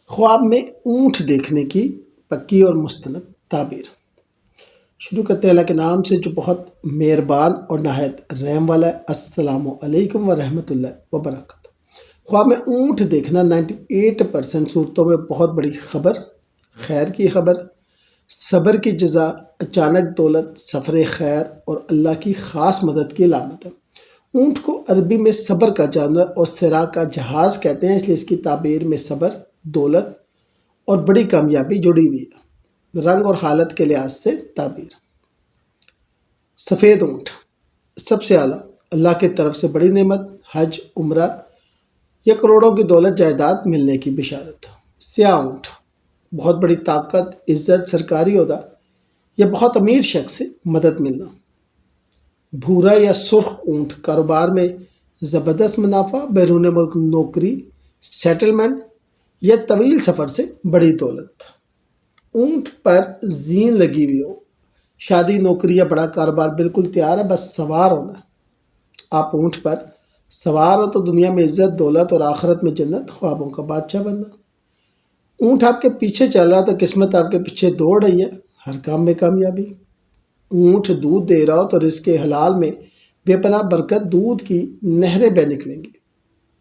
خواب میں اونٹ دیکھنے کی پکی اور مستند تعبیر۔ شروع کرتے ہیں اللہ کے نام سے جو بہت مہربان اور نہایت رحم والا ہے۔ السلام علیکم ورحمۃ اللہ وبرکاتہ۔ خواب میں اونٹ دیکھنا 98% صورتوں میں بہت بڑی خبر، خیر کی خبر، صبر کی جزا، اچانک دولت، سفر خیر اور اللہ کی خاص مدد کی علامت ہے۔ اونٹ کو عربی میں صبر کا جانور اور سرا کا جہاز کہتے ہیں، اس لیے اس کی تعبیر میں صبر، دولت اور بڑی کامیابی جڑی ہوئی ہے۔ رنگ اور حالت کے لحاظ سے تعبیر۔ سفید اونٹ سب سے اعلیٰ، اللہ کی طرف سے بڑی نعمت، حج، عمرہ یا کروڑوں کی دولت جائیداد ملنے کی بشارت۔ سیاہ اونٹ بہت بڑی طاقت، عزت، سرکاری عہدہ یا بہت امیر شخص سے مدد ملنا۔ بھورا یا سرخ اونٹ کاروبار میں زبردست منافع، بیرون ملک نوکری، سیٹلمنٹ یا طویل سفر سے بڑی دولت۔ اونٹ پر زین لگی ہوئی ہو، شادی، نوکری یا بڑا کاروبار بالکل تیار ہے، بس سوار ہونا ہے۔ آپ اونٹ پر سوار ہو تو دنیا میں عزت، دولت اور آخرت میں جنت، خوابوں کا بادشاہ بننا۔ اونٹ آپ کے پیچھے چل رہا تو قسمت آپ کے پیچھے دوڑ رہی ہے، ہر کام میں کامیابی۔ اونٹ دودھ دے رہا ہو تو رزق حلال میں بے پناہ برکت، دودھ کی نہریں بہہ نکلیں گی۔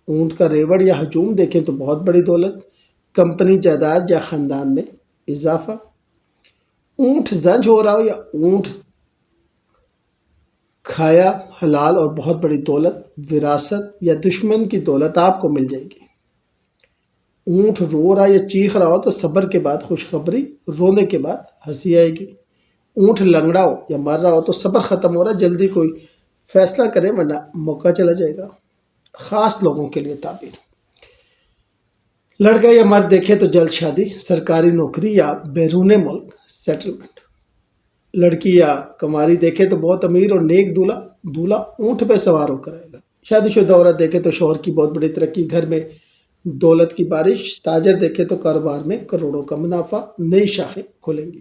اونٹ کا ریوڑ یا ہجوم دیکھیں تو بہت بڑی دولت، کمپنی، جائیداد یا خاندان میں اضافہ۔ اونٹ زنج ہو رہا ہو یا اونٹ کھایا، حلال اور بہت بڑی دولت، وراثت یا دشمن کی دولت آپ کو مل جائے گی۔ اونٹ رو رہا یا چیخ رہا ہو تو صبر کے بعد خوشخبری، رونے کے بعد ہنسی آئے گی۔ اونٹ لنگڑا ہو یا مر رہا ہو تو صبر ختم ہو رہا، جلدی کوئی فیصلہ کرے ورنہ موقع چلا جائے گا۔ خاص لوگوں کے لیے تعبیر۔ لڑکا یا مرد دیکھے تو جلد شادی، سرکاری نوکری یا بیرون ملک سیٹلمنٹ۔ لڑکی یا کنواری دیکھے تو بہت امیر اور نیک دولہا، دولہا اونٹ پہ سوار ہو کر آئے گا۔ شادی شدہ عورت دیکھے تو شوہر کی بہت بڑی ترقی، گھر میں دولت کی بارش۔ تاجر دیکھے تو کاروبار میں کروڑوں کا منافع، نئی شاخیں کھلیں گی۔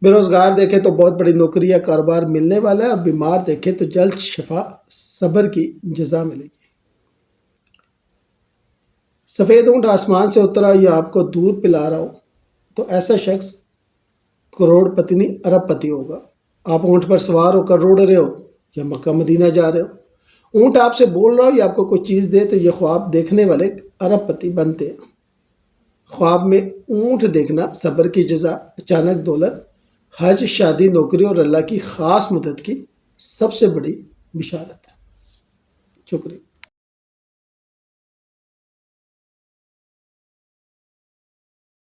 بے روزگار دیکھے تو بہت بڑی نوکری یا کاروبار ملنے والا ہے، اور بیمار دیکھے تو جلد شفا، صبر کی جزا ملے گی۔ سفید اونٹ آسمان سے اترا یا آپ کو دودھ پلا رہا ہو تو ایسا شخص کروڑ پتی نہیں، ارب پتی ہوگا۔ آپ اونٹ پر سوار ہو کر روڑ رہے ہو یا مکہ مدینہ جا رہے ہو، اونٹ آپ سے بول رہا ہو یا آپ کو کوئی چیز دے تو یہ خواب دیکھنے والے ارب پتی بنتے ہیں۔ خواب میں اونٹ دیکھنا صبر کی جزا، اچانک دولت، حج، شادی، نوکری اور اللہ کی خاص مدد کی سب سے بڑی بشارت ہے۔ شکریہ۔